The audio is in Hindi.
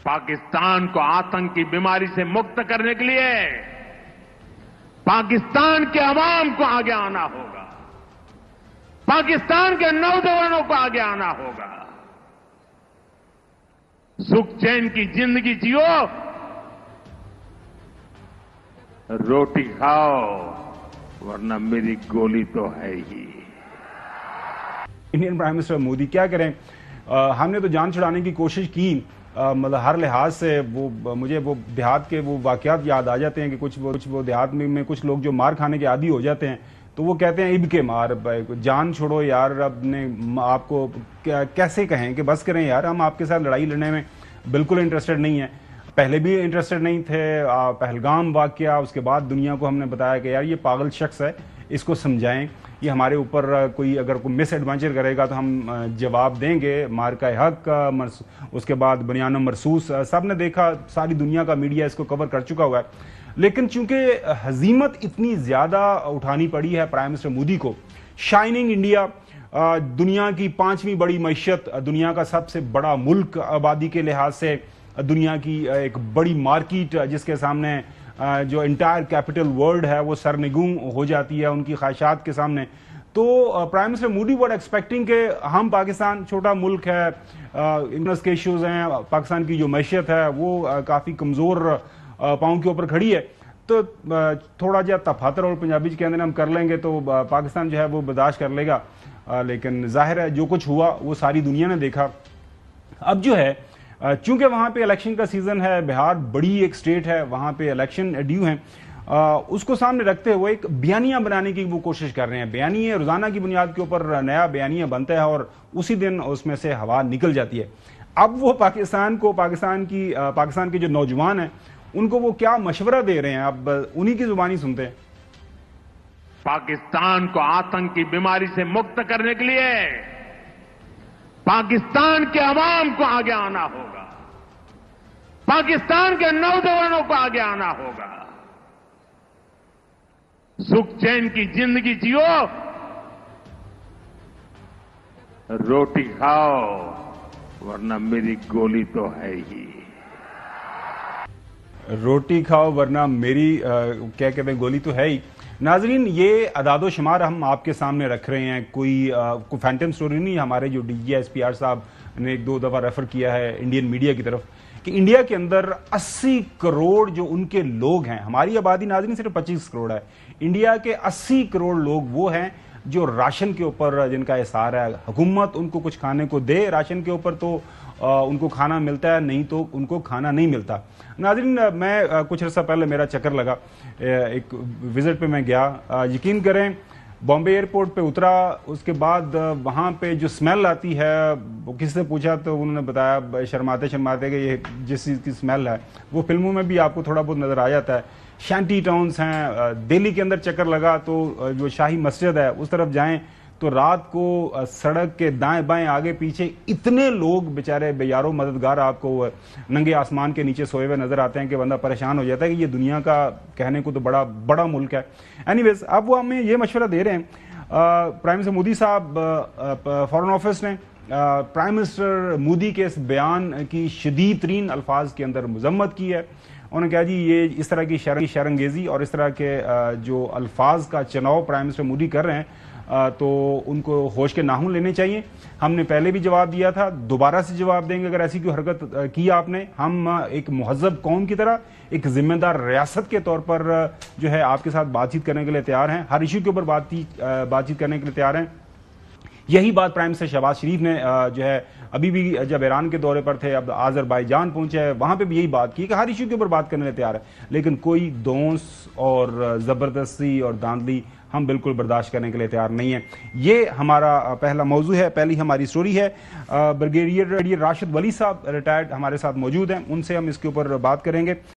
पाकिस्तान को आतंक की बीमारी से मुक्त करने के लिए पाकिस्तान के अवाम को आगे आना होगा, पाकिस्तान के नौजवानों को आगे आना होगा। सुख चैन की जिंदगी जियो, रोटी खाओ, वरना मेरी गोली तो है ही। इंडियन प्राइम मिनिस्टर मोदी क्या करें, हमने तो जान छुड़ाने की कोशिश की, मतलब हर लिहाज से मुझे वो देहात के वो वाकयात याद आ जाते हैं कि कुछ वो देहात में कुछ लोग जो मार खाने के आदी हो जाते हैं तो वो कहते हैं इब के मार, जान छोड़ो यार, अपने आपको कैसे कहें कि बस करें यार, हम आपके साथ लड़ाई लड़ने में बिल्कुल इंटरेस्टेड नहीं है, पहले भी इंटरेस्टेड नहीं थे। पहलगाम वाकया, उसके बाद दुनिया को हमने बताया कि यार ये पागल शख्स है, इसको समझाएं, ये हमारे ऊपर कोई अगर कोई मिस एडवेंचर करेगा तो हम जवाब देंगे, मार का हक। उसके बाद बनियान मरसूस, सब ने देखा, सारी दुनिया का मीडिया इसको कवर कर चुका हुआ है। लेकिन चूंकि हजीमत इतनी ज्यादा उठानी पड़ी है प्राइम मिनिस्टर मोदी को, शाइनिंग इंडिया, दुनिया की 5वीं बड़ी मईशत, दुनिया का सबसे बड़ा मुल्क आबादी के लिहाज से, दुनिया की एक बड़ी मार्केट जिसके सामने जो इंटायर कैपिटल वर्ल्ड है वो सरनिगूं हो जाती है उनकी ख्वाहिशात के सामने। तो prime minister Modi were expecting कि हम, पाकिस्तान छोटा मुल्क है, इग्नस के इश्यूज हैं, पाकिस्तान की जो मैशियत है वो काफ़ी कमज़ोर पाँव के ऊपर खड़ी है, तो थोड़ा जा तफातर और पंजाबी के अंदर हम कर लेंगे तो पाकिस्तान जो है वो बर्दाश्त कर लेगा। लेकिन जाहिर है जो कुछ हुआ वो सारी दुनिया ने देखा। अब जो है चूंकि वहां पे इलेक्शन का सीजन है, बिहार बड़ी एक स्टेट है, वहां पे इलेक्शन ड्यू है, उसको सामने रखते हुए एक बयानिया बनाने की वो कोशिश कर रहे हैं। बयानिया रोजाना की बुनियाद के ऊपर नया बयानिया बनता है और उसी दिन उसमें से हवा निकल जाती है। अब वो पाकिस्तान के जो नौजवान हैं उनको वो क्या मशवरा दे रहे हैं, अब उन्हीं की जुबानी सुनते हैं। पाकिस्तान को आतंक की बीमारी से मुक्त करने के लिए पाकिस्तान के अवाम को आगे आना होगा, पाकिस्तान के नौजवानों को आगे आना होगा। सुख चैन की जिंदगी जियो, रोटी खाओ, वरना मेरी गोली तो है ही। रोटी खाओ वरना मेरी क्या कहते हैं, गोली तो है ही। नाजरीन, ये अदादो शुमार हम आपके सामने रख रहे हैं, कोई फैंटम स्टोरी नहीं। हमारे जो DGSPR साहब ने 1-2 दफा रेफर किया है इंडियन मीडिया की तरफ कि इंडिया के अंदर 80 करोड़ जो उनके लोग हैं, हमारी आबादी नाजरीन सिर्फ 25 करोड़ है, इंडिया के 80 करोड़ लोग वो हैं जो राशन के ऊपर जिनका हिसार है। हुकूमत उनको कुछ खाने को दे राशन के ऊपर तो उनको खाना मिलता है, नहीं तो उनको खाना नहीं मिलता। नाज़रीन, मैं कुछ अर्सा पहले मेरा चक्कर लगा, एक विजिट पे मैं गया, यकीन करें बॉम्बे एयरपोर्ट पे उतरा, उसके बाद वहाँ पे जो स्मेल आती है, वो किसी से पूछा तो उन्होंने बताया शर्माते शर्माते कि ये जिस चीज़ की स्मेल है वो फिल्मों में भी आपको थोड़ा बहुत नज़र आ जाता है। शैंटी टाउन्स हैं, दिल्ली के अंदर चक्कर लगा तो जो शाही मस्जिद है उस तरफ जाएं तो रात को सड़क के दाएं बाएं आगे पीछे इतने लोग बेचारे बेयारो मददगार आपको नंगे आसमान के नीचे सोए हुए नजर आते हैं कि बंदा परेशान हो जाता है कि ये दुनिया का कहने को तो बड़ा बड़ा मुल्क है। एनीवेज, अब वो हमें ये मशवरा दे रहे हैं, प्राइम मिनिस्टर मोदी साहब, फॉरेन ऑफिस ने प्राइम मिनिस्टर मोदी के इस बयान की शदीद तरीन अल्फाज के अंदर मजम्मत की है। उन्होंने कहा जी ये इस तरह की शरंगेजी और इस तरह के जो अल्फाज का चुनाव प्राइम मिनिस्टर मोदी कर रहे हैं तो उनको होश के नाखून लेने चाहिए। हमने पहले भी जवाब दिया था, दोबारा से जवाब देंगे अगर ऐसी कोई हरकत की आपने। हम एक मुहज़्ज़ब कौम की तरह, एक जिम्मेदार रियासत के तौर पर जो है आपके साथ बातचीत करने के लिए तैयार हैं, हर इशू के ऊपर बातचीत करने के लिए तैयार हैं। यही बात प्राइम मिनिस्टर शहबाज शरीफ ने जो है अभी भी जब ईरान के दौरे पर थे, अब आज़रबाईजान पहुंचे हैं, वहां पे भी यही बात की कि हर इशू के ऊपर बात करने के लिए तैयार है, लेकिन कोई दोंस और जबरदस्ती और धांधली हम बिल्कुल बर्दाश्त करने के लिए तैयार नहीं है। ये हमारा पहला मौजू है, पहली हमारी स्टोरी है। ब्रिगेडियर राशिद वली साहब रिटायर्ड हमारे साथ मौजूद हैं, उनसे हम इसके ऊपर बात करेंगे।